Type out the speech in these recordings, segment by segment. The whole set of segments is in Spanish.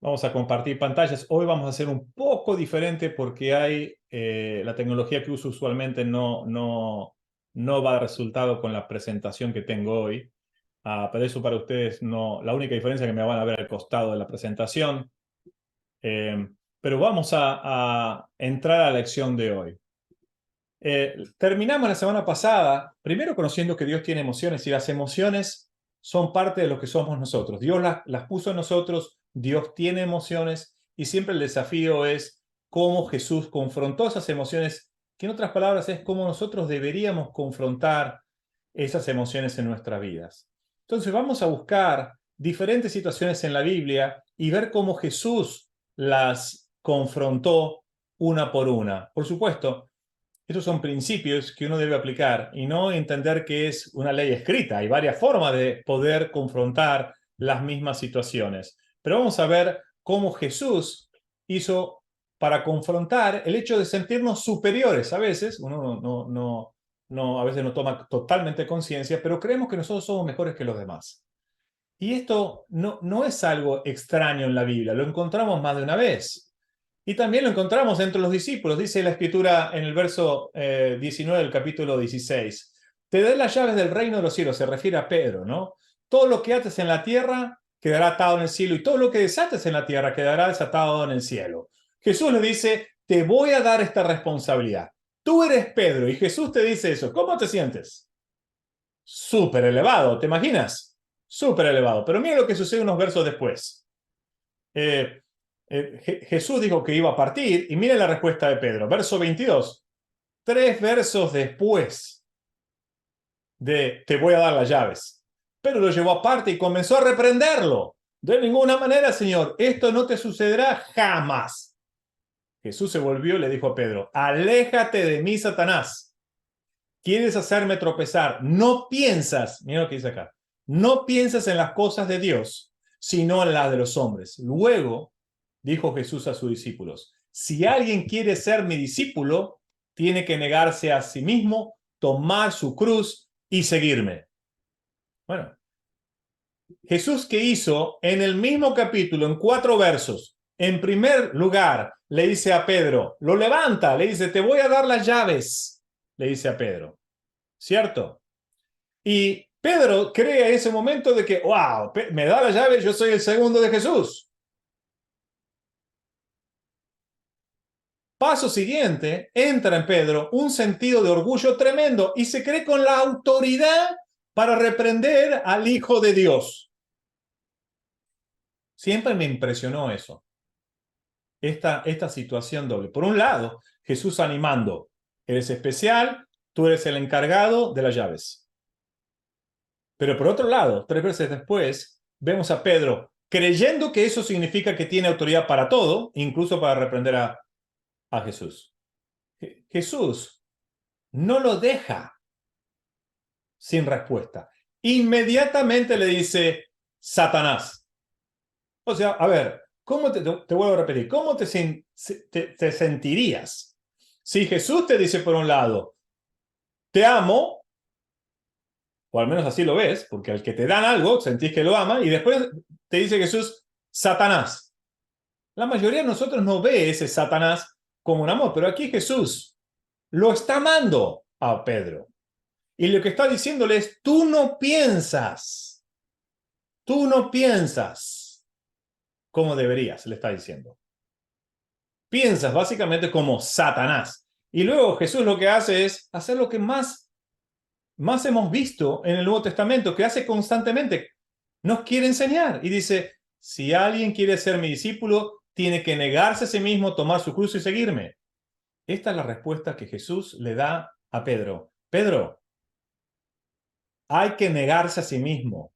Vamos a compartir pantallas. Hoy vamos a hacer un poco diferente porque hay la tecnología que uso usualmente no va a dar resultado con la presentación que tengo hoy. Pero eso para ustedes no. La única diferencia es que me van a ver al costado de la presentación. Pero vamos a entrar a la lección de hoy. Terminamos la semana pasada, primero conociendo que Dios tiene emociones y las emociones son parte de lo que somos nosotros. Dios las puso en nosotros, Dios tiene emociones y siempre el desafío es cómo Jesús confrontó esas emociones, que en otras palabras es cómo nosotros deberíamos confrontar esas emociones en nuestras vidas. Entonces vamos a buscar diferentes situaciones en la Biblia y ver cómo Jesús las confrontó una por una. Por supuesto, estos son principios que uno debe aplicar y no entender que es una ley escrita. Hay varias formas de poder confrontar las mismas situaciones. Pero vamos a ver cómo Jesús hizo para confrontar el hecho de sentirnos superiores. A veces uno a veces no toma totalmente conciencia, pero creemos que nosotros somos mejores que los demás. Y esto no es algo extraño en la Biblia, lo encontramos más de una vez. Y también lo encontramos entre los discípulos, dice la Escritura en el verso 19 del capítulo 16. Te daré las llaves del reino de los cielos, se refiere a Pedro, ¿no? Todo lo que ates en la tierra quedará atado en el cielo y todo lo que desates en la tierra quedará desatado en el cielo. Jesús le dice, te voy a dar esta responsabilidad. Tú eres Pedro y Jesús te dice eso. ¿Cómo te sientes? Súper elevado, ¿te imaginas? Súper elevado. Pero mira lo que sucede unos versos después. Jesús dijo que iba a partir y miren la respuesta de Pedro. Verso 22. 3 versos después de te voy a dar las llaves. Pedro lo llevó aparte y comenzó a reprenderlo. De ninguna manera, Señor, esto no te sucederá jamás. Jesús se volvió y le dijo a Pedro, aléjate de mí, Satanás. Quieres hacerme tropezar. No piensas, mira lo que dice acá, no piensas en las cosas de Dios, sino en las de los hombres. Luego dijo Jesús a sus discípulos, si alguien quiere ser mi discípulo, tiene que negarse a sí mismo, tomar su cruz y seguirme. Bueno, Jesús, ¿qué hizo? En el mismo capítulo, en 4 versos, en primer lugar, le dice a Pedro, lo levanta, le dice, te voy a dar las llaves, le dice a Pedro, ¿cierto? Y Pedro cree en ese momento de que, wow, me da la llave, yo soy el segundo de Jesús. Paso siguiente, entra en Pedro un sentido de orgullo tremendo y se cree con la autoridad para reprender al Hijo de Dios. Siempre me impresionó eso, esta situación doble. Por un lado, Jesús animando, eres especial, tú eres el encargado de las llaves. Pero por otro lado, 3 veces después, vemos a Pedro creyendo que eso significa que tiene autoridad para todo, incluso para reprender a Jesús. Jesús no lo deja sin respuesta. Inmediatamente le dice, Satanás. O sea, a ver, ¿cómo te vuelvo a repetir? ¿Cómo te sentirías si Jesús te dice por un lado, te amo, o al menos así lo ves, porque al que te dan algo, sentís que lo ama, y después te dice Jesús, Satanás? La mayoría de nosotros no ve ese Satanás como un amor, pero aquí Jesús lo está amando a Pedro. Y lo que está diciéndole es, tú no piensas como deberías, le está diciendo. Piensas básicamente como Satanás. Y luego Jesús lo que hace es hacer lo que más hemos visto en el Nuevo Testamento, que hace constantemente. Nos quiere enseñar y dice, si alguien quiere ser mi discípulo, tiene que negarse a sí mismo, tomar su cruz y seguirme. Esta es la respuesta que Jesús le da a Pedro. Pedro, hay que negarse a sí mismo.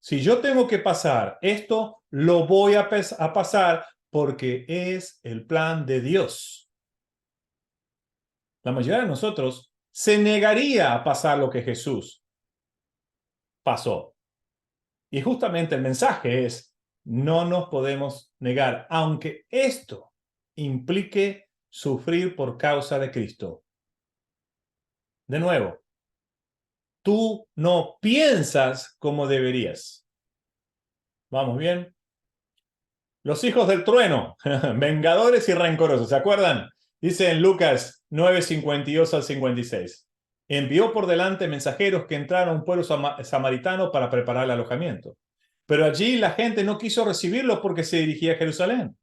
Si yo tengo que pasar esto, lo voy a pasar porque es el plan de Dios. La mayoría de nosotros se negaría a pasar lo que Jesús pasó. Y justamente el mensaje es, no nos podemos negar, aunque esto implique sufrir por causa de Cristo. De nuevo, tú no piensas como deberías. ¿Vamos bien? Los hijos del trueno, vengadores y rencorosos, ¿se acuerdan? Dice en Lucas 9:52 al 56. Envió por delante mensajeros que entraron a un pueblo samaritano para preparar el alojamiento. Pero allí la gente no quiso recibirlo porque se dirigía a Jerusalén.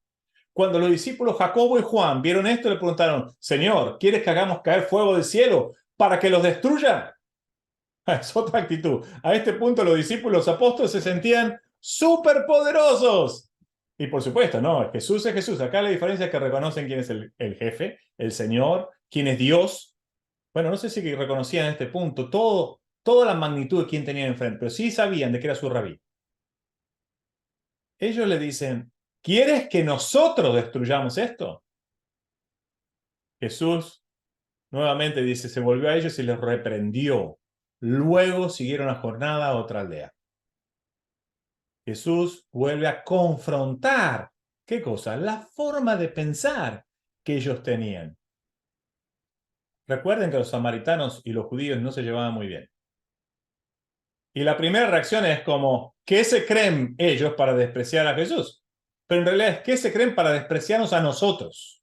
Cuando los discípulos Jacobo y Juan vieron esto, le preguntaron: Señor, ¿quieres que hagamos caer fuego del cielo para que los destruya? Es otra actitud. A este punto los discípulos apóstoles se sentían superpoderosos. Y por supuesto, no, Jesús es Jesús. Acá la diferencia es que reconocen quién es el jefe, el Señor, quién es Dios. Bueno, no sé si reconocían en este punto toda la magnitud de quién tenían enfrente, pero sí sabían de que era su rabí. Ellos le dicen: ¿quieres que nosotros destruyamos esto? Jesús nuevamente dice, se volvió a ellos y les reprendió. Luego siguieron la jornada a otra aldea. Jesús vuelve a confrontar, ¿qué cosa? La forma de pensar que ellos tenían. Recuerden que los samaritanos y los judíos no se llevaban muy bien. Y la primera reacción es como, ¿qué se creen ellos para despreciar a Jesús? Pero en realidad es, ¿qué se creen para despreciarnos a nosotros?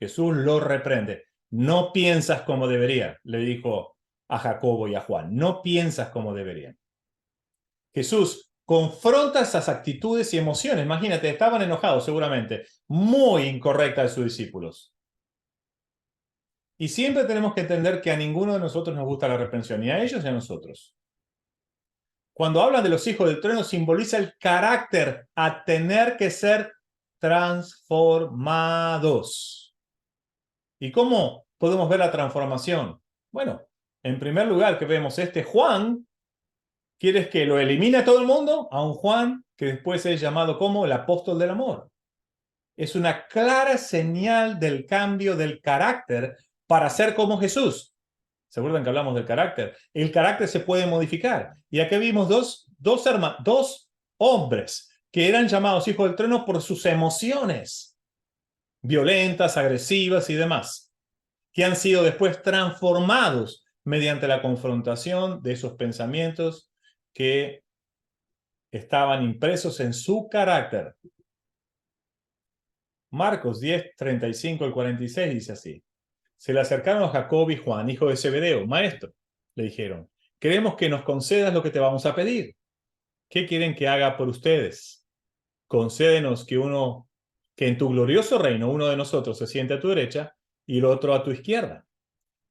Jesús los reprende. No piensas como debería, le dijo a Jacobo y a Juan. No piensas como deberían. Jesús confronta esas actitudes y emociones. Imagínate, estaban enojados seguramente, muy incorrectas de sus discípulos. Y siempre tenemos que entender que a ninguno de nosotros nos gusta la reprensión, ni a ellos ni a nosotros. Cuando hablan de los hijos del trueno, simboliza el carácter a tener que ser transformados. ¿Y cómo podemos ver la transformación? Bueno, en primer lugar que vemos Juan, ¿quieres que lo elimine a todo el mundo? A un Juan que después es llamado como el apóstol del amor. Es una clara señal del cambio del carácter para ser como Jesús. ¿Se acuerdan que hablamos del carácter? El carácter se puede modificar. Y aquí vimos dos hombres que eran llamados hijos del trueno por sus emociones violentas, agresivas y demás, que han sido después transformados mediante la confrontación de esos pensamientos que estaban impresos en su carácter. Marcos 10:35 al 46 dice así. Se le acercaron a Jacob y Juan, hijo de Zebedeo. Maestro, le dijeron, queremos que nos concedas lo que te vamos a pedir. ¿Qué quieren que haga por ustedes? Concédenos que en tu glorioso reino uno de nosotros se siente a tu derecha y el otro a tu izquierda.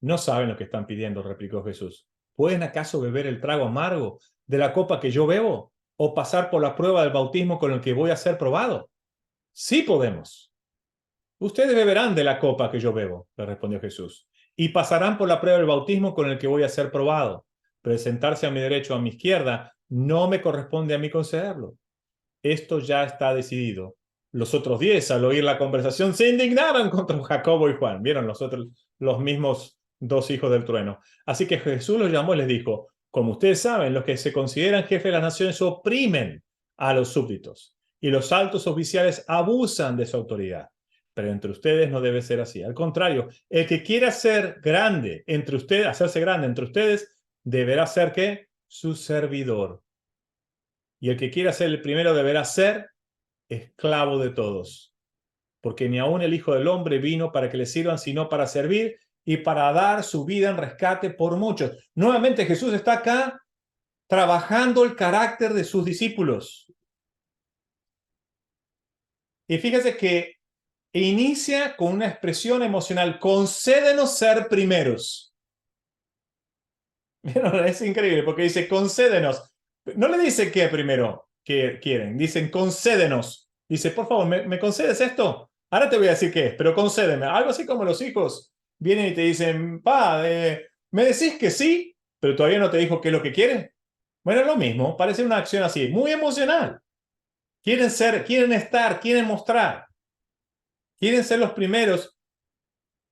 No saben lo que están pidiendo, replicó Jesús. ¿Pueden acaso beber el trago amargo de la copa que yo bebo o pasar por la prueba del bautismo con el que voy a ser probado? Sí podemos. Ustedes beberán de la copa que yo bebo, le respondió Jesús, y pasarán por la prueba del bautismo con el que voy a ser probado. Pero sentarse a mi derecha o a mi izquierda no me corresponde a mí concederlo. Esto ya está decidido. Los otros 10, al oír la conversación, se indignaron contra Jacobo y Juan. Vieron los mismos dos hijos del trueno. Así que Jesús los llamó y les dijo, como ustedes saben, los que se consideran jefes de las naciones oprimen a los súbditos y los altos oficiales abusan de su autoridad. Pero entre ustedes no debe ser así. Al contrario, el que quiera ser grande entre ustedes, hacerse grande entre ustedes, deberá ser ¿qué? Su servidor. Y el que quiera ser el primero deberá ser esclavo de todos. Porque ni aun el Hijo del Hombre vino para que le sirvan, sino para servir y para dar su vida en rescate por muchos. Nuevamente Jesús está acá trabajando el carácter de sus discípulos. Y fíjese que inicia con una expresión emocional, concédenos ser primeros. Es increíble porque dice concédenos. No le dice qué primero que quieren, dicen concédenos. Dice, por favor, ¿me concedes esto? Ahora te voy a decir qué es, pero concédeme. Algo así como los hijos vienen y te dicen, ¿me decís que sí, pero todavía no te dijo qué es lo que quiere? Bueno, es lo mismo, parece una acción así, muy emocional. Quieren ser, quieren estar, quieren mostrar. Quieren ser los primeros,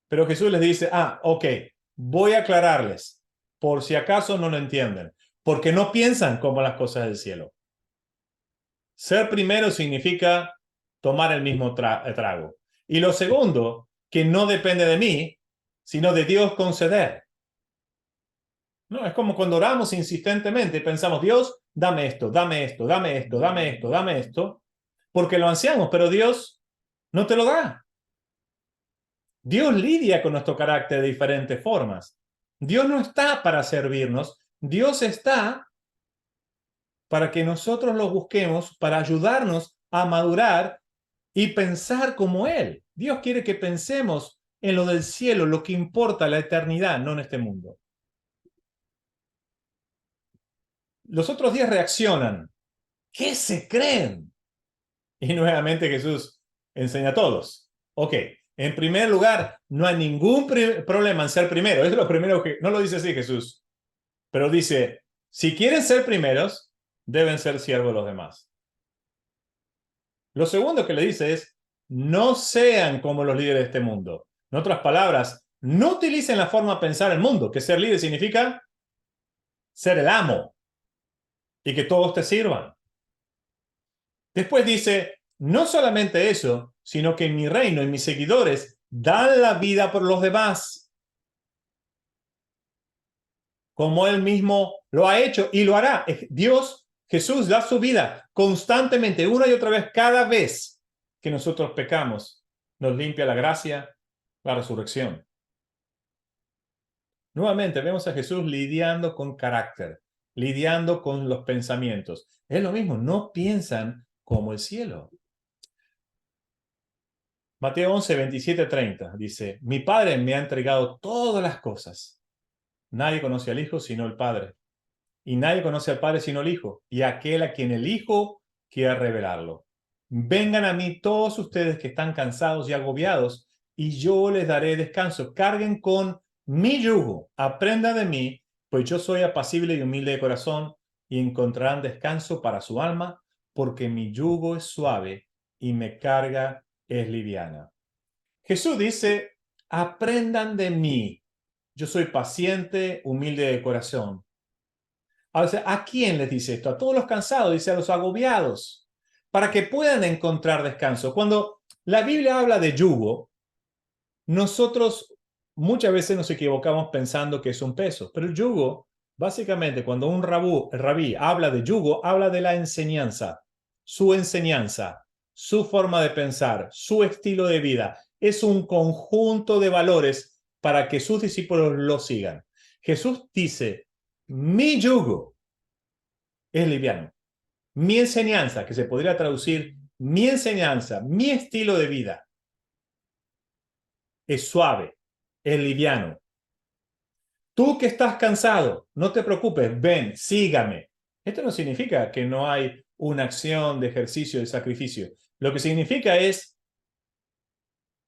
pero Jesús les dice, ok, voy a aclararles, por si acaso no lo entienden, porque no piensan como las cosas del cielo. Ser primero significa tomar el mismo trago. Y lo segundo, que no depende de mí, sino de Dios conceder. No, es como cuando oramos insistentemente y pensamos, Dios, dame esto, dame esto, dame esto, dame esto, dame esto. porque lo ansiamos, pero Dios no te lo da. Dios lidia con nuestro carácter de diferentes formas. Dios no está para servirnos, Dios está para que nosotros lo busquemos, para ayudarnos a madurar y pensar como Él. Dios quiere que pensemos en lo del cielo, lo que importa, la eternidad, no en este mundo. Los otros 10 reaccionan. ¿Qué se creen? Y nuevamente Jesús enseña a todos. Ok, en primer lugar, no hay ningún problema en ser primero. Es lo primero que, no lo dice así Jesús, pero dice, si quieren ser primeros, deben ser siervos de los demás. Lo segundo que le dice es, no sean como los líderes de este mundo. En otras palabras, no utilicen la forma de pensar el mundo, que ser líder significa ser el amo y que todos te sirvan. Después dice, no solamente eso, sino que en mi reino y mis seguidores dan la vida por los demás, como Él mismo lo ha hecho y lo hará. Dios, Jesús, da su vida constantemente, una y otra vez, cada vez que nosotros pecamos, nos limpia la gracia, la resurrección. Nuevamente vemos a Jesús lidiando con carácter, lidiando con los pensamientos. Es lo mismo, no piensan como el cielo. Mateo 11, 27, 30 dice, mi Padre me ha entregado todas las cosas. Nadie conoce al Hijo sino el Padre. Y nadie conoce al Padre sino el Hijo, y aquel a quien el Hijo quiera revelarlo. Vengan a mí todos ustedes que están cansados y agobiados, y yo les daré descanso. Carguen con mi yugo, aprendan de mí, pues yo soy apacible y humilde de corazón, y encontrarán descanso para su alma, porque mi yugo es suave y mi carga es liviana. Jesús dice, aprendan de mí. Yo soy paciente, humilde de corazón. O sea, ¿a quién les dice esto? A todos los cansados, dice a los agobiados, para que puedan encontrar descanso. Cuando la Biblia habla de yugo, nosotros muchas veces nos equivocamos pensando que es un peso, pero el yugo, básicamente, cuando un rabí habla de yugo, habla de la enseñanza, su forma de pensar, su estilo de vida. Es un conjunto de valores para que sus discípulos lo sigan. Jesús dice, mi yugo es liviano. Mi enseñanza, que se podría traducir, mi enseñanza, mi estilo de vida, es suave, es liviano. Tú que estás cansado, no te preocupes, ven, sígame. Esto no significa que no hay una acción de ejercicio, de sacrificio. Lo que significa es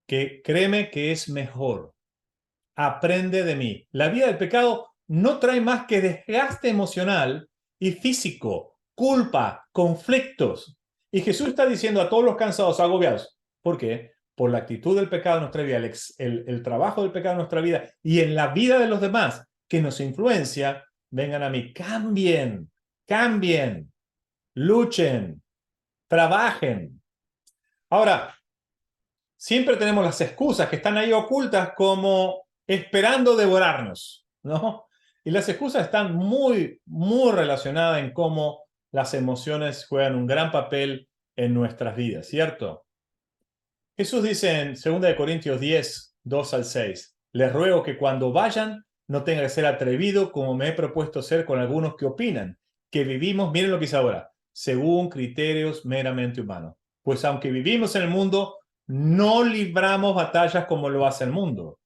que créeme que es mejor. Aprende de mí. La vida del pecado no trae más que desgaste emocional y físico, culpa, conflictos. Y Jesús está diciendo a todos los cansados, agobiados. ¿Por qué? Por la actitud del pecado en nuestra vida, el trabajo del pecado en nuestra vida y en la vida de los demás que nos influencia, vengan a mí, cambien, luchen, trabajen. Ahora, siempre tenemos las excusas que están ahí ocultas como esperando devorarnos, ¿no? Y las excusas están muy relacionadas en cómo las emociones juegan un gran papel en nuestras vidas, ¿cierto? Jesús dice en 2 Corintios 10, 2 al 6, les ruego que cuando vayan no tenga que ser atrevido como me he propuesto ser con algunos que opinan, que vivimos, miren lo que dice ahora, según criterios meramente humanos. Pues aunque vivimos en el mundo, no libramos batallas como lo hace el mundo.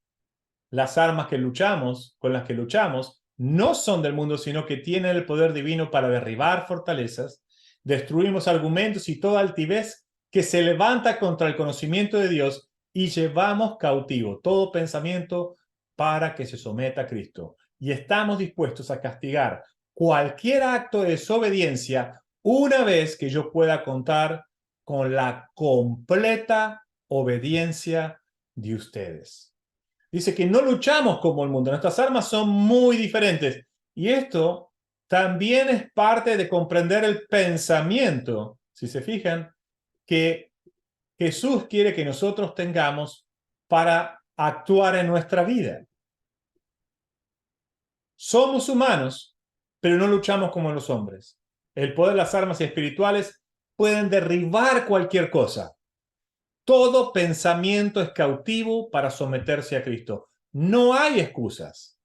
Las armas que luchamos, con las que luchamos, no son del mundo, sino que tienen el poder divino para derribar fortalezas, destruimos argumentos y toda altivez que se levanta contra el conocimiento de Dios y llevamos cautivo todo pensamiento para que se someta a Cristo. Y estamos dispuestos a castigar cualquier acto de desobediencia una vez que yo pueda contar con la completa obediencia de ustedes. Dice que no luchamos como el mundo, nuestras armas son muy diferentes. Y esto también es parte de comprender el pensamiento, si se fijan, que Jesús quiere que nosotros tengamos para actuar en nuestra vida. Somos humanos, pero no luchamos como los hombres. El poder de las armas espirituales pueden derribar cualquier cosa. Todo pensamiento es cautivo para someterse a Cristo. No hay excusas.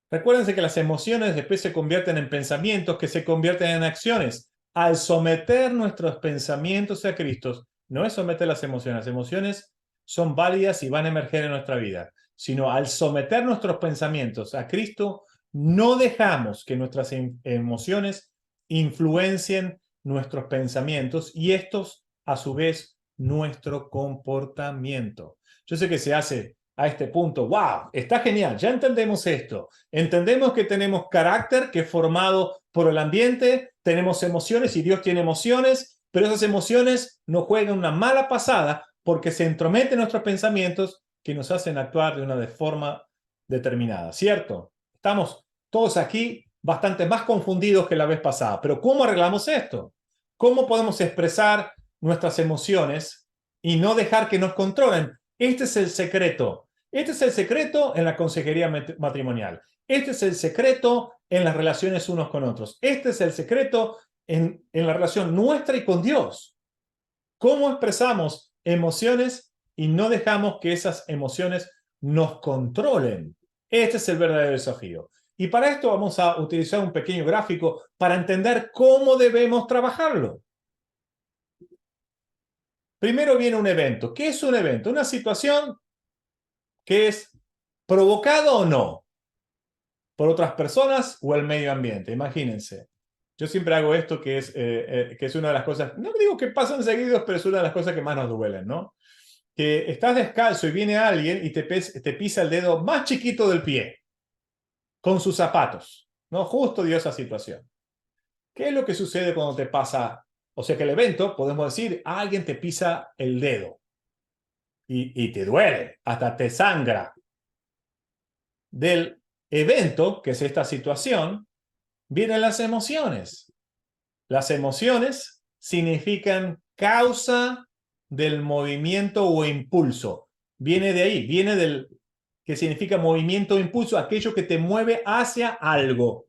Recuérdense que las emociones después se convierten en pensamientos que se convierten en acciones. Al someter nuestros pensamientos a Cristo, no es someter las emociones son válidas y van a emerger en nuestra vida, sino al someter nuestros pensamientos a Cristo, no dejamos que nuestras emociones influencien nuestros pensamientos y estos, a su vez, nuestro comportamiento. Yo sé que se hace a este punto, wow, está genial, ya entendemos esto. Entendemos que tenemos carácter que es formado por el ambiente, tenemos emociones y Dios tiene emociones, pero esas emociones nos juegan una mala pasada porque se entrometen en nuestros pensamientos que nos hacen actuar de una forma determinada, ¿cierto? Estamos todos aquí bastante más confundidos que la vez pasada, pero ¿cómo arreglamos esto? ¿Cómo podemos expresar nuestras emociones y no dejar que nos controlen? Este es el secreto. Este es el secreto en la consejería matrimonial. Este es el secreto en las relaciones unos con otros. Este es el secreto en la relación nuestra y con Dios. ¿Cómo expresamos emociones y no dejamos que esas emociones nos controlen? Este es el verdadero desafío. Y para esto vamos a utilizar un pequeño gráfico para entender cómo debemos trabajarlo. Primero viene un evento. ¿Qué es un evento? Una situación que es provocado o no por otras personas o el medio ambiente. Imagínense. Yo siempre hago esto que es una de las cosas, no digo que pasan seguidos, pero es una de las cosas que más nos duelen, ¿no? Que estás descalzo y viene alguien y te pisa el dedo más chiquito del pie con sus zapatos, ¿no? Justo dio esa situación. ¿Qué es lo que sucede cuando te pasa? O sea que el evento, podemos decir, alguien te pisa el dedo y te duele, hasta te sangra. Del evento, que es esta situación, vienen las emociones. Las emociones significan causa del movimiento o impulso. Viene de ahí, viene del que significa movimiento o impulso, aquello que te mueve hacia algo.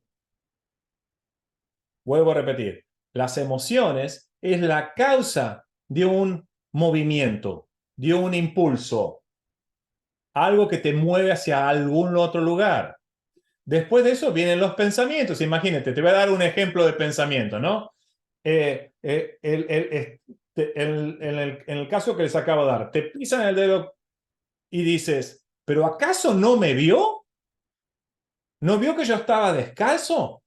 Vuelvo a repetir, las emociones es la causa de un movimiento, de un impulso, algo que te mueve hacia algún otro lugar. Después de eso vienen los pensamientos. Imagínate, te voy a dar un ejemplo de pensamiento, ¿no? En el caso que les acabo de dar, te pisan el dedo y dices, ¿pero acaso no me vio? ¿No vio que yo estaba descalzo?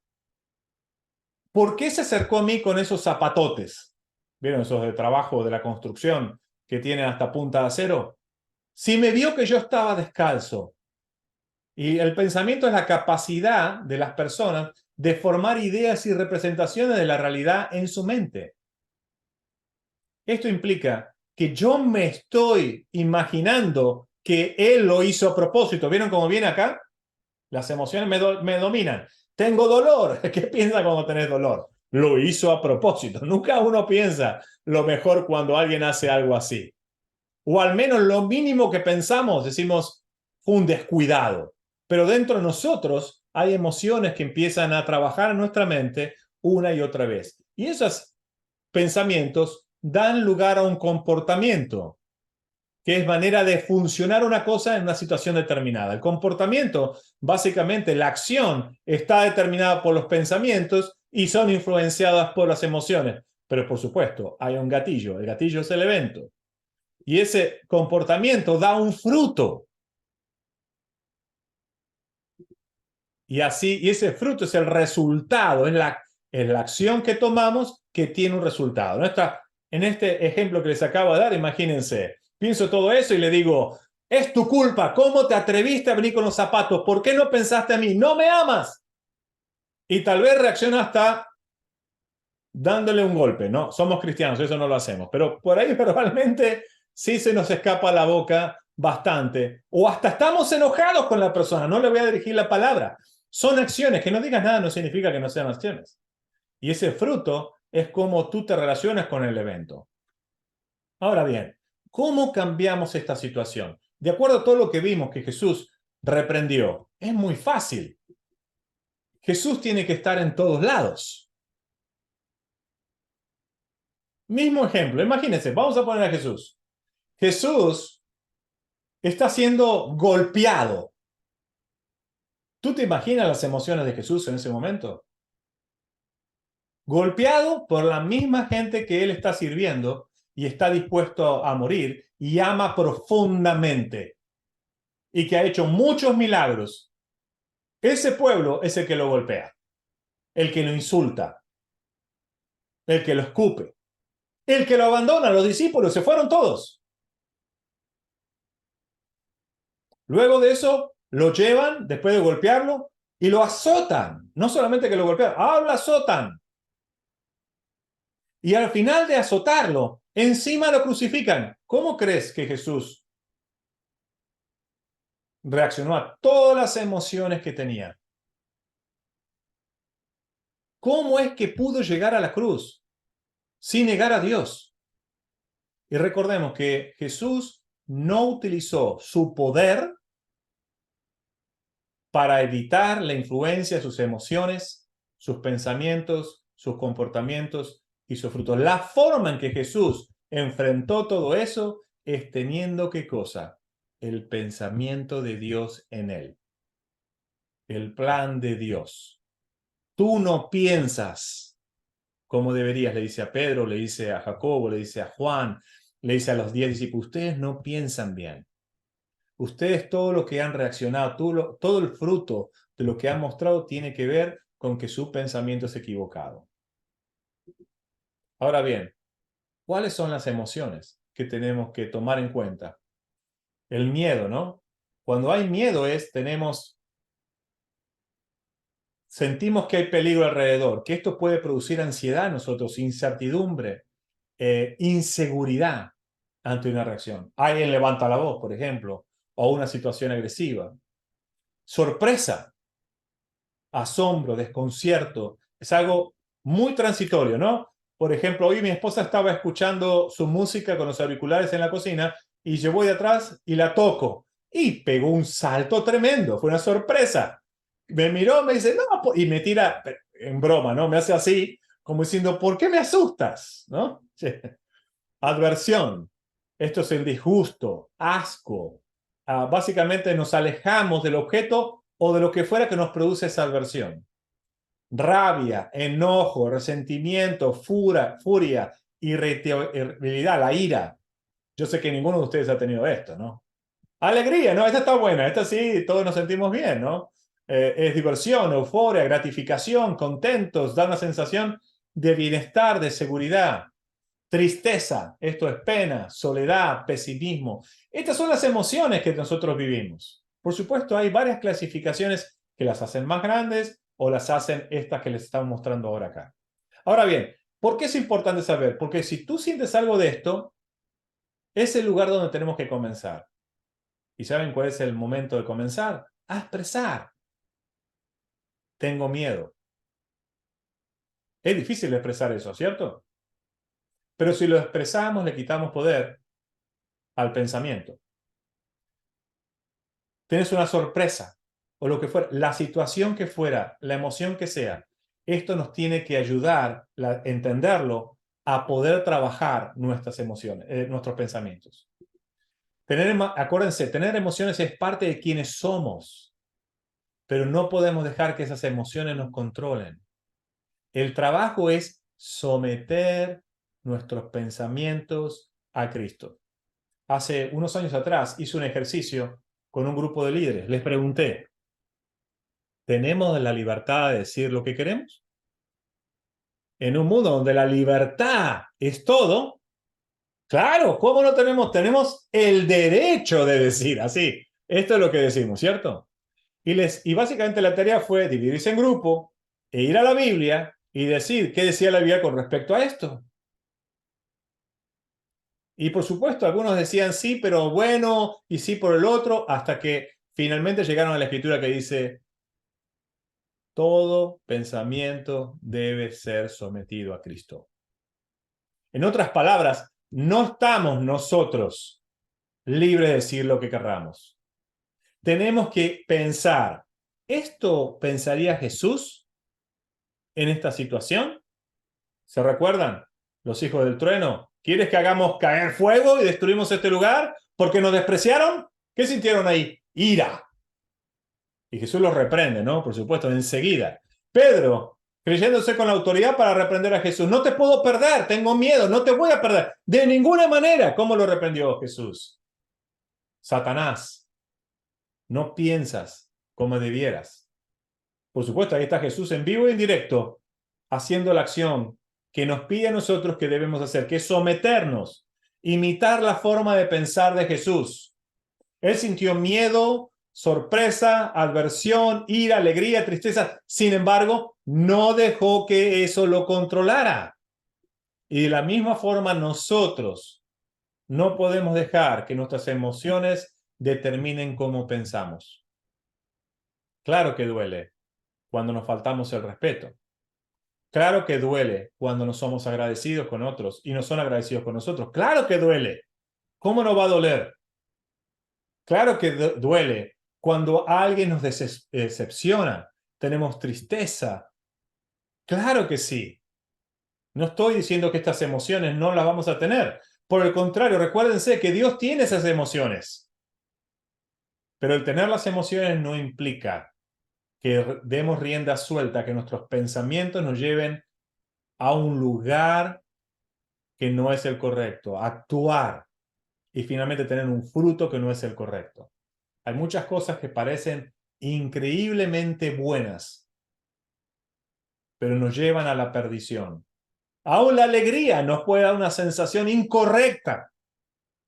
¿Por qué se acercó a mí con esos zapatotes? ¿Vieron esos de trabajo de la construcción que tienen hasta punta de acero? Si me vio que yo estaba descalzo. Y el pensamiento es la capacidad de las personas de formar ideas y representaciones de la realidad en su mente. Esto implica que yo me estoy imaginando que él lo hizo a propósito. ¿Vieron cómo viene acá? Las emociones me dominan. Tengo dolor. ¿Qué piensa cuando tenés dolor? Lo hizo a propósito. Nunca uno piensa lo mejor cuando alguien hace algo así. O al menos lo mínimo que pensamos, decimos, fue un descuidado. Pero dentro de nosotros hay emociones que empiezan a trabajar en nuestra mente una y otra vez. Y esos pensamientos dan lugar a un comportamiento, que es manera de funcionar una cosa en una situación determinada. El comportamiento, básicamente la acción, está determinada por los pensamientos y son influenciadas por las emociones. Pero por supuesto, hay un gatillo. El gatillo es el evento. Y ese comportamiento da un fruto. Y así, y ese fruto es el resultado, es la acción que tomamos que tiene un resultado. En este ejemplo que les acabo de dar, imagínense, pienso todo eso y le digo, es tu culpa, ¿cómo te atreviste a venir con los zapatos? ¿Por qué no pensaste a mí? ¿No me amas? Y tal vez reacciona hasta dándole un golpe, ¿no? Somos cristianos, eso no lo hacemos, pero por ahí verbalmente sí se nos escapa la boca bastante, o hasta estamos enojados con la persona, no le voy a dirigir la palabra. Son acciones, que no digas nada no significa que no sean acciones. Y ese fruto es cómo tú te relacionas con el evento. Ahora bien, ¿cómo cambiamos esta situación? De acuerdo a todo lo que vimos que Jesús reprendió, es muy fácil. Jesús tiene que estar en todos lados. Mismo ejemplo, imagínense, vamos a poner a Jesús. Jesús está siendo golpeado. ¿Tú te imaginas las emociones de Jesús en ese momento? Golpeado por la misma gente que él está sirviendo y está dispuesto a morir y ama profundamente y que ha hecho muchos milagros. Ese pueblo es el que lo golpea, el que lo insulta, el que lo escupe, el que lo abandona. Los discípulos se fueron todos. Luego de eso, lo llevan, después de golpearlo, y lo azotan. No solamente que lo golpean, ahora lo azotan. Y al final de azotarlo, encima lo crucifican. ¿Cómo crees que Jesús reaccionó a todas las emociones que tenía? ¿Cómo es que pudo llegar a la cruz sin negar a Dios? Y recordemos que Jesús no utilizó su poder para evitar la influencia de sus emociones, sus pensamientos, sus comportamientos y sus frutos. La forma en que Jesús enfrentó todo eso es teniendo ¿qué cosa? El pensamiento de Dios en él. El plan de Dios. Tú no piensas como deberías, le dice a Pedro, le dice a Jacobo, le dice a Juan, le dice a los 10 discípulos, ustedes no piensan bien. Ustedes todo lo que han reaccionado, todo el fruto de lo que han mostrado tiene que ver con que su pensamiento es equivocado. Ahora bien, ¿cuáles son las emociones que tenemos que tomar en cuenta? El miedo, ¿no? Cuando hay miedo sentimos que hay peligro alrededor, que esto puede producir ansiedad en nosotros, incertidumbre, inseguridad ante una reacción. Alguien levanta la voz, por ejemplo, o una situación agresiva. Sorpresa, asombro, desconcierto, es algo muy transitorio, ¿no? Por ejemplo, hoy mi esposa estaba escuchando su música con los auriculares en la cocina y yo voy de atrás y la toco y pegó un salto tremendo, fue una sorpresa. Me miró, me dice, no, y me tira, en broma, ¿no? Me hace así, como diciendo, ¿por qué me asustas? ¿No? Adversión, esto es el disgusto, asco. Básicamente nos alejamos del objeto o de lo que fuera que nos produce esa adversión. Rabia, enojo, resentimiento, furia, irritabilidad, la ira. Yo sé que ninguno de ustedes ha tenido esto, ¿no? Alegría, ¿no? Esta está buena, esta sí, todos nos sentimos bien, ¿no? Es diversión, euforia, gratificación, contentos, da una sensación de bienestar, de seguridad. Tristeza, esto es pena, soledad, pesimismo. Estas son las emociones que nosotros vivimos. Por supuesto, hay varias clasificaciones que las hacen más grandes o las hacen estas que les estamos mostrando ahora acá. Ahora bien, ¿por qué es importante saber? Porque si tú sientes algo de esto, es el lugar donde tenemos que comenzar. ¿Y saben cuál es el momento de comenzar? A expresar. Tengo miedo. Es difícil expresar eso, ¿cierto? Pero si lo expresamos, le quitamos poder al pensamiento. Tienes una sorpresa o lo que fuera, la situación que fuera, la emoción que sea, esto nos tiene que ayudar a entenderlo, a poder trabajar nuestras emociones, nuestros pensamientos. Acuérdense, tener emociones es parte de quienes somos, pero no podemos dejar que esas emociones nos controlen. El trabajo es someter nuestros pensamientos a Cristo. Hace unos años atrás hice un ejercicio con un grupo de líderes. Les pregunté, ¿tenemos la libertad de decir lo que queremos? En un mundo donde la libertad es todo, claro, ¿cómo no tenemos? Tenemos el derecho de decir así. Esto es lo que decimos, ¿cierto? Y básicamente la tarea fue dividirse en grupo e ir a la Biblia y decir qué decía la Biblia con respecto a esto. Y por supuesto, algunos decían sí, pero bueno, y sí por el otro, hasta que finalmente llegaron a la escritura que dice, todo pensamiento debe ser sometido a Cristo. En otras palabras, no estamos nosotros libres de decir lo que querramos. Tenemos que pensar, ¿esto pensaría Jesús en esta situación? ¿Se recuerdan? los hijos del trueno? ¿Quieres que hagamos caer fuego y destruimos este lugar porque nos despreciaron? ¿Qué sintieron ahí? Ira. Y Jesús los reprende, ¿no? Por supuesto, enseguida. Pedro, creyéndose con la autoridad para reprender a Jesús. No te puedo perder, tengo miedo, no te voy a perder. De ninguna manera. ¿Cómo lo reprendió Jesús? Satanás, no piensas como debieras. Por supuesto, ahí está Jesús en vivo y en directo, haciendo la acción que nos pide a nosotros que debemos hacer, que es someternos, imitar la forma de pensar de Jesús. Él sintió miedo, sorpresa, aversión, ira, alegría, tristeza. Sin embargo, no dejó que eso lo controlara. Y de la misma forma nosotros no podemos dejar que nuestras emociones determinen cómo pensamos. Claro que duele cuando nos faltamos el respeto. Claro que duele cuando no somos agradecidos con otros y no son agradecidos con nosotros. Claro que duele. ¿Cómo no va a doler? Claro que duele cuando alguien nos decepciona. Tenemos tristeza. Claro que sí. No estoy diciendo que estas emociones no las vamos a tener. Por el contrario, recuérdense que Dios tiene esas emociones. Pero el tener las emociones no implica que demos rienda suelta, que nuestros pensamientos nos lleven a un lugar que no es el correcto, actuar y finalmente tener un fruto que no es el correcto. Hay muchas cosas que parecen increíblemente buenas, pero nos llevan a la perdición. Aún la alegría nos puede dar una sensación incorrecta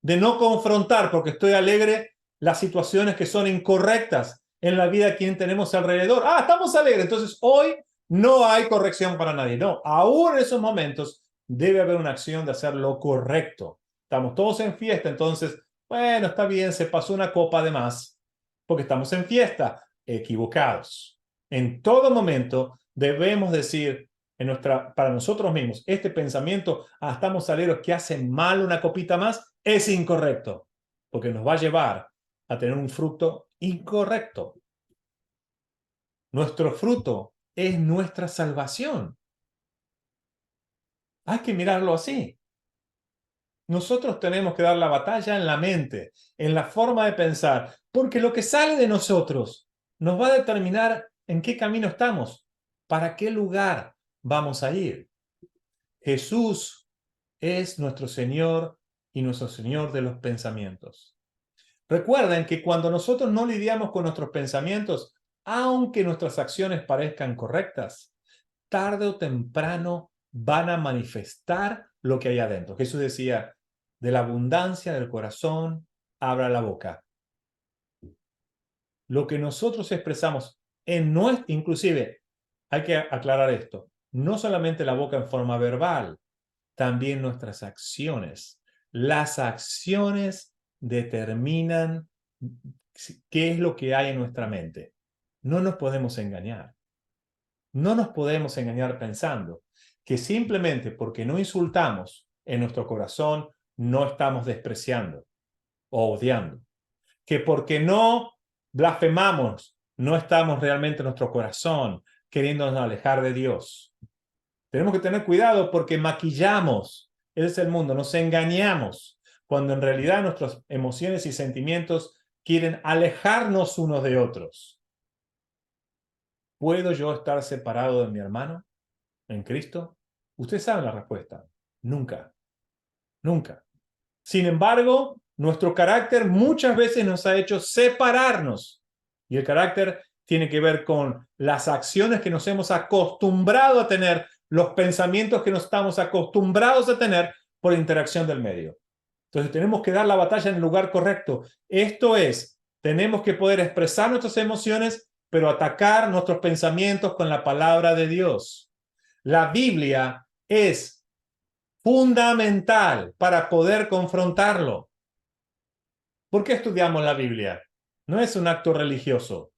de no confrontar, porque estoy alegre, las situaciones que son incorrectas en la vida de quien tenemos alrededor. Ah, estamos alegres, entonces hoy no hay corrección para nadie. No, aún en esos momentos debe haber una acción de hacer lo correcto. Estamos todos en fiesta, entonces, bueno, está bien, se pasó una copa de más, porque estamos en fiesta, equivocados. En todo momento debemos decir para nosotros mismos, este pensamiento, estamos alegres, que hace mal una copita más, es incorrecto, porque nos va a llevar a tener un fruto incorrecto. Nuestro fruto es nuestra salvación. Hay que mirarlo así. Nosotros tenemos que dar la batalla en la mente, en la forma de pensar, porque lo que sale de nosotros nos va a determinar en qué camino estamos, para qué lugar vamos a ir. Jesús es nuestro Señor y nuestro Señor de los pensamientos. Recuerden que cuando nosotros no lidiamos con nuestros pensamientos, aunque nuestras acciones parezcan correctas, tarde o temprano van a manifestar lo que hay adentro. Jesús decía, de la abundancia del corazón, abra la boca. Lo que nosotros expresamos inclusive, hay que aclarar esto, no solamente la boca en forma verbal, también nuestras acciones. Las acciones determinan qué es lo que hay en nuestra mente. No nos podemos engañar. No nos podemos engañar pensando que simplemente porque no insultamos en nuestro corazón, no estamos despreciando o odiando. Que porque no blasfemamos, no estamos realmente en nuestro corazón queriéndonos alejar de Dios. Tenemos que tener cuidado porque maquillamos, ese es el mundo, nos engañamos, cuando en realidad nuestras emociones y sentimientos quieren alejarnos unos de otros. ¿Puedo yo estar separado de mi hermano en Cristo? Ustedes saben la respuesta. Nunca. Nunca. Sin embargo, nuestro carácter muchas veces nos ha hecho separarnos. Y el carácter tiene que ver con las acciones que nos hemos acostumbrado a tener, los pensamientos que nos estamos acostumbrados a tener por interacción del medio. Entonces tenemos que dar la batalla en el lugar correcto. Esto es, tenemos que poder expresar nuestras emociones, pero atacar nuestros pensamientos con la palabra de Dios. La Biblia es fundamental para poder confrontarlo. ¿Por qué estudiamos la Biblia? No es un acto religioso.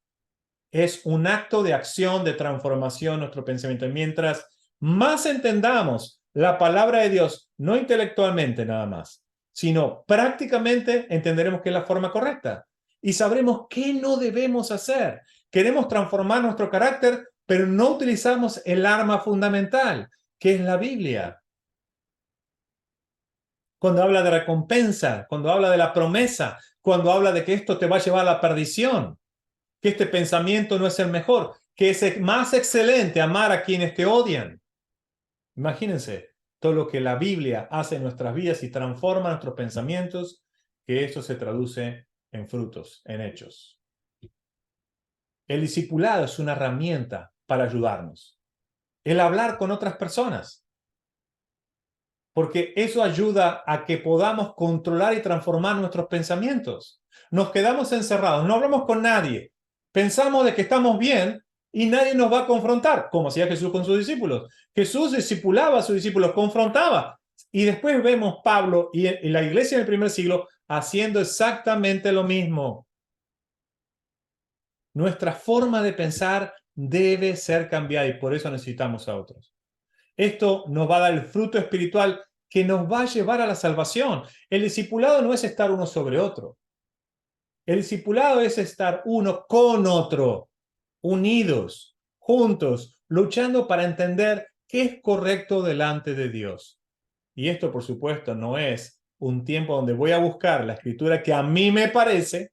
Es un acto de acción, de transformación de nuestro pensamiento. Y mientras más entendamos la palabra de Dios, no intelectualmente nada más, sino prácticamente entenderemos que es la forma correcta y sabremos qué no debemos hacer. Queremos transformar nuestro carácter, pero no utilizamos el arma fundamental, que es la Biblia. cuando habla de recompensa, cuando habla de la promesa, cuando habla de que esto te va a llevar a la perdición, que este pensamiento no es el mejor, que es más excelente amar a quienes te odian. Imagínense todo lo que la Biblia hace en nuestras vidas y transforma nuestros pensamientos, que esto se traduce en frutos, en hechos. El discipulado es una herramienta para ayudarnos. El hablar con otras personas, porque eso ayuda a que podamos controlar y transformar nuestros pensamientos. Nos quedamos encerrados, no hablamos con nadie, pensamos de que estamos bien y nadie nos va a confrontar, como hacía Jesús con sus discípulos. Jesús discipulaba a sus discípulos, confrontaba. Y después vemos Pablo y la iglesia en el primer siglo haciendo exactamente lo mismo. Nuestra forma de pensar debe ser cambiada y por eso necesitamos a otros. Esto nos va a dar el fruto espiritual que nos va a llevar a la salvación. El discipulado no es estar uno sobre otro. El discipulado es estar uno con otro, unidos, juntos, luchando para entender qué es correcto delante de Dios. Y esto, por supuesto, no es un tiempo donde voy a buscar la escritura que a mí me parece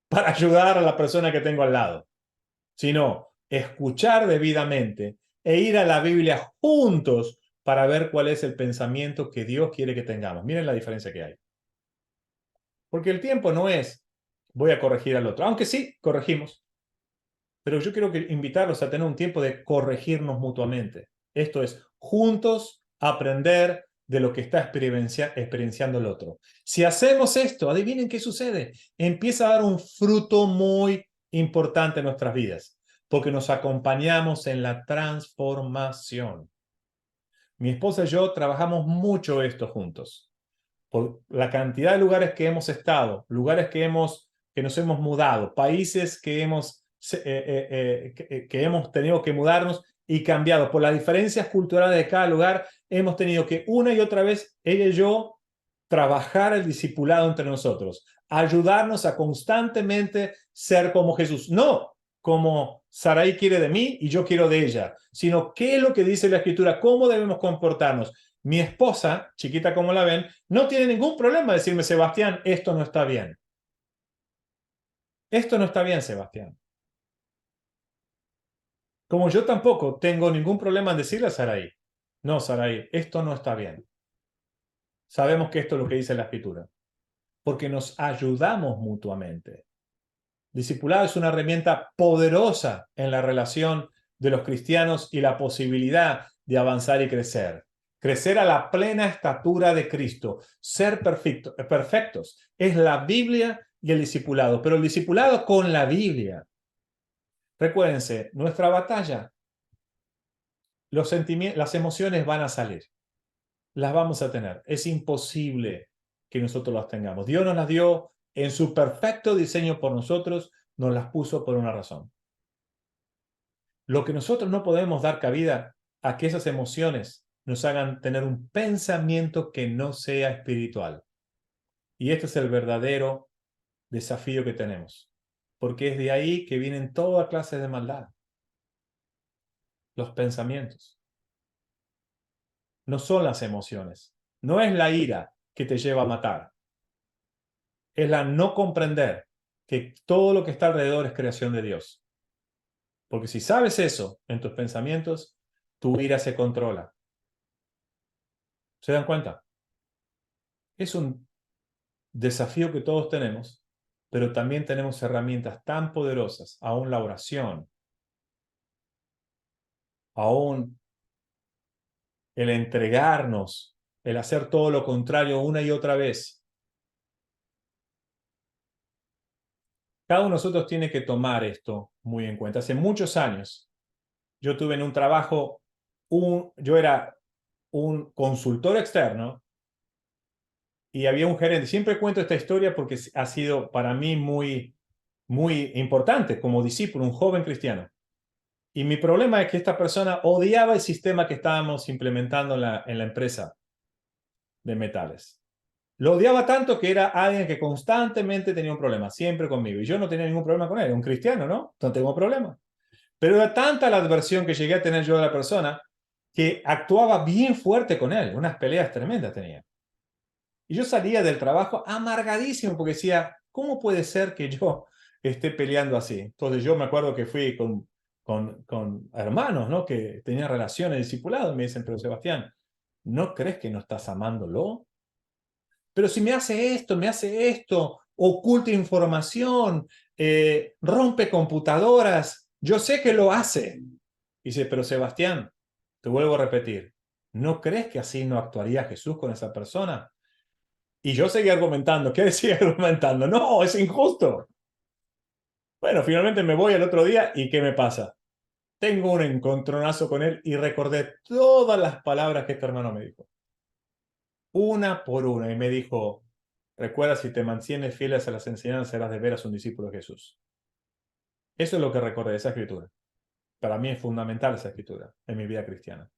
para ayudar a la persona que tengo al lado, sino escuchar debidamente e ir a la Biblia juntos para ver cuál es el pensamiento que Dios quiere que tengamos. Miren la diferencia que hay. Porque el tiempo no es voy a corregir al otro, aunque sí, corregimos. Pero yo quiero invitarlos a tener un tiempo de corregirnos mutuamente. Esto es, juntos aprender de lo que está experienciando el otro. Si hacemos esto, adivinen qué sucede. Empieza a dar un fruto muy importante en nuestras vidas, porque nos acompañamos en la transformación. Mi esposa y yo trabajamos mucho esto juntos. Por la cantidad de lugares que hemos estado, lugares que nos hemos mudado, países que hemos tenido que mudarnos y cambiado. Por las diferencias culturales de cada lugar, hemos tenido que una y otra vez, ella y yo, trabajar el discipulado entre nosotros, ayudarnos a constantemente ser como Jesús. No como Sarai quiere de mí y yo quiero de ella, sino qué es lo que dice la Escritura, cómo debemos comportarnos. Mi esposa, chiquita como la ven, no tiene ningún problema de decirme, Sebastián, esto no está bien. Esto no está bien, Sebastián. Como yo tampoco tengo ningún problema en decirle a Sarai, no, Sarai, esto no está bien. Sabemos que esto es lo que dice la Escritura, porque nos ayudamos mutuamente. Discipulado es una herramienta poderosa en la relación de los cristianos y la posibilidad de avanzar y crecer. Crecer a la plena estatura de Cristo, ser perfectos. Es la Biblia y el discipulado, pero el discipulado con la Biblia. Recuérdense, nuestra batalla, las emociones van a salir, las vamos a tener. Es imposible que nosotros las tengamos. Dios nos las dio en su perfecto diseño por nosotros, nos las puso por una razón. Lo que nosotros no podemos dar cabida a que esas emociones nos hagan tener un pensamiento que no sea espiritual. Y este es el verdadero desafío que tenemos, porque es de ahí que vienen toda clase de maldad. Los pensamientos. No son las emociones. No es la ira que te lleva a matar. Es la no comprender que todo lo que está alrededor es creación de Dios. Porque si sabes eso en tus pensamientos, tu ira se controla. ¿Se dan cuenta? Es un desafío que todos tenemos, pero también tenemos herramientas tan poderosas, aún la oración, aún el entregarnos, el hacer todo lo contrario una y otra vez. Cada uno de nosotros tiene que tomar esto muy en cuenta. Hace muchos años, yo tuve en un trabajo, yo era un consultor externo y había un gerente. Siempre cuento esta historia porque ha sido para mí muy, muy importante como discípulo, un joven cristiano. Y mi problema es que esta persona odiaba el sistema que estábamos implementando en la empresa de metales. Lo odiaba tanto que era alguien que constantemente tenía un problema, siempre conmigo. Y yo no tenía ningún problema con él, era un cristiano, ¿no? No tengo problema. Pero era tanta la adversión que llegué a tener yo de la persona que actuaba bien fuerte con él, unas peleas tremendas tenía. Y yo salía del trabajo amargadísimo porque decía, ¿cómo puede ser que yo esté peleando así? Entonces yo me acuerdo que fui con hermanos, ¿no? Que tenían relaciones discipuladas y me dicen, pero Sebastián, ¿no crees que no estás amándolo? Pero si me hace esto, oculta información, rompe computadoras, yo sé que lo hace. Dice, pero Sebastián, te vuelvo a repetir, ¿no crees que así no actuaría Jesús con esa persona? Y yo seguía argumentando. ¿Qué decía argumentando? No, es injusto. Bueno, finalmente me voy al otro día y ¿qué me pasa? Tengo un encontronazo con él y recordé todas las palabras que este hermano me dijo. Una por una. Y me dijo, recuerda, si te mantienes fieles a las enseñanzas, serás de veras un discípulo de Jesús. Eso es lo que recordé de esa escritura. Para mí es fundamental esa escritura en mi vida cristiana.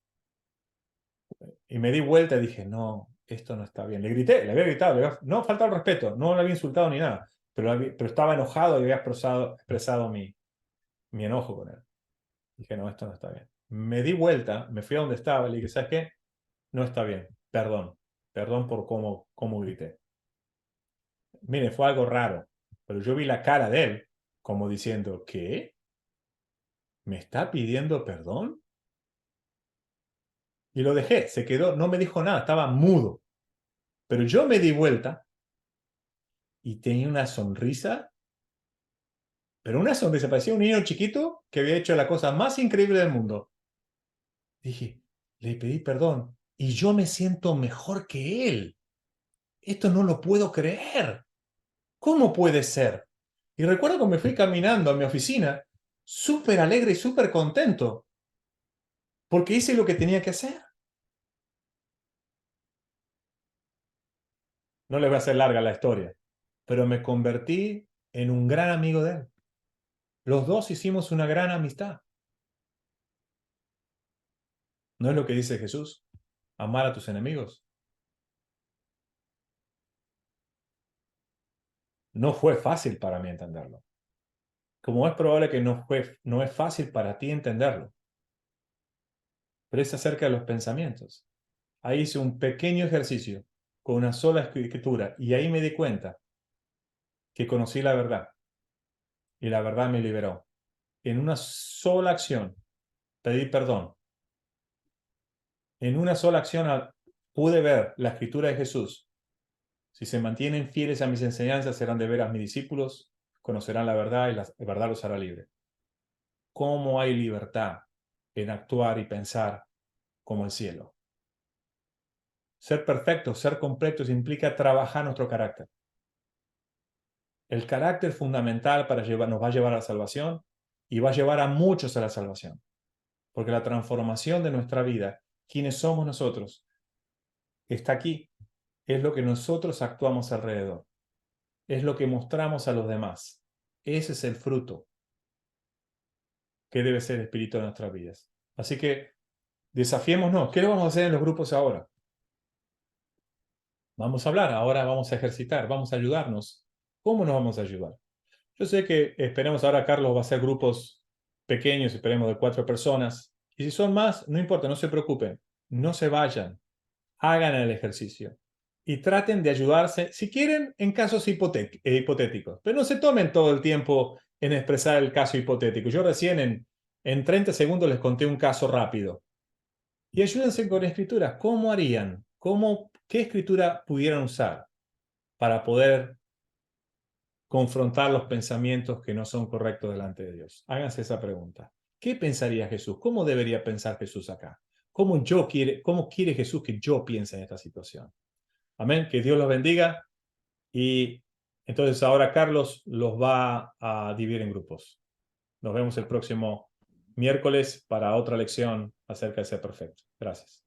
Y me di vuelta y dije, no, esto no está bien. Le grité, le había gritado, no faltaba el respeto, no le había insultado ni nada, pero estaba enojado y había expresado mi enojo con él. Dije, no, esto no está bien. Me di vuelta, me fui a donde estaba y le dije, ¿sabes qué? No está bien, perdón por cómo grité. Mire, fue algo raro, pero yo vi la cara de él como diciendo, ¿qué? ¿Me está pidiendo perdón? Y lo dejé, se quedó, no me dijo nada, estaba mudo. Pero yo me di vuelta y tenía una sonrisa, pero una sonrisa, parecía un niño chiquito que había hecho la cosa más increíble del mundo. Dije, le pedí perdón y yo me siento mejor que él. Esto no lo puedo creer. ¿Cómo puede ser? Y recuerdo que me fui caminando a mi oficina, súper alegre y súper contento, porque hice lo que tenía que hacer. No les voy a hacer larga la historia, pero me convertí en un gran amigo de él. Los dos hicimos una gran amistad. ¿No es lo que dice Jesús? Amar a tus enemigos. No fue fácil para mí entenderlo. Como es probable que no es fácil para ti entenderlo, pero es acerca de los pensamientos. Ahí hice un pequeño ejercicio con una sola escritura y ahí me di cuenta que conocí la verdad y la verdad me liberó. En una sola acción pedí perdón. En una sola acción pude ver la escritura de Jesús. Si se mantienen fieles a mis enseñanzas, serán de veras mis discípulos, conocerán la verdad y la verdad los hará libre. ¿Cómo hay libertad en actuar y pensar como el cielo? Ser perfectos, ser completos implica trabajar nuestro carácter. El carácter fundamental nos va a llevar a la salvación y va a llevar a muchos a la salvación. Porque la transformación de nuestra vida, quienes somos nosotros, está aquí. Es lo que nosotros actuamos alrededor. Es lo que mostramos a los demás. Ese es el fruto que debe ser el espíritu de nuestras vidas. Así que desafiémonos. ¿Qué vamos a hacer en los grupos ahora? Vamos a hablar, ahora vamos a ejercitar, vamos a ayudarnos. ¿Cómo nos vamos a ayudar? Yo sé que esperemos ahora, Carlos va a hacer grupos pequeños, esperemos de 4 personas. Y si son más, no importa, no se preocupen, no se vayan, hagan el ejercicio y traten de ayudarse, si quieren, en casos hipotéticos. Pero no se tomen todo el tiempo en expresar el caso hipotético. Yo recién en 30 segundos les conté un caso rápido. Y ayúdense con escrituras. ¿Cómo harían? ¿Qué escritura pudieran usar para poder confrontar los pensamientos que no son correctos delante de Dios? Háganse esa pregunta. ¿Qué pensaría Jesús? ¿Cómo debería pensar Jesús acá? ¿Cómo quiere Jesús que yo piense en esta situación? Amén. Que Dios los bendiga. Y entonces ahora Carlos los va a dividir en grupos. Nos vemos el próximo miércoles para otra lección acerca de ser perfecto. Gracias.